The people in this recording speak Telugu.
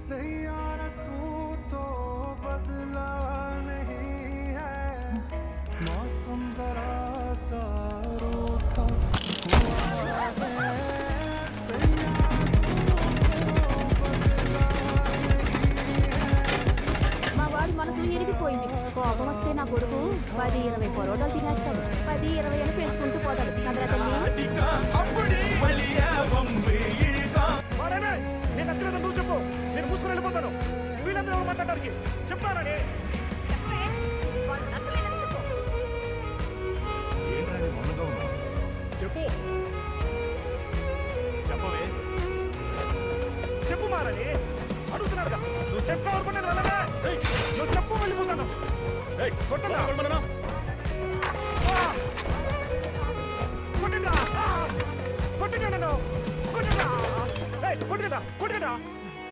सैयारा तू तो बदला नहीं है मौसम जरा सा रूठा हुआ है सैयारा तू तो बदला नहीं है మా వాడి మనసు ఎరిగిపోయింది. కోపం వస్తే నా కొడుకు 10-20 పరోటాలు తినేస్తాడు. 10-20 అని పెంచుకుంటూ పోతాడు. కదరా తల్లి. నేను నచ్చలేదని నువ్వు చెప్పు, నేను మూసుకొని వెళ్ళిపోతాను. వీళ్ళందరూ ఎవరు మాట్లాడడానికి చెప్పారని చెప్పు చెప్పవే చెప్పు మారని అడుగుతున్నాడుగా. నువ్వు చెప్పేవరకు నేను వెళ్ళగా. నువ్వు చెప్పు వెళ్ళిపోతాను. కొట్టండి కొట్టండి కొట్టండి నన్ను కొట్టండి కొట్టండి కొట్టండి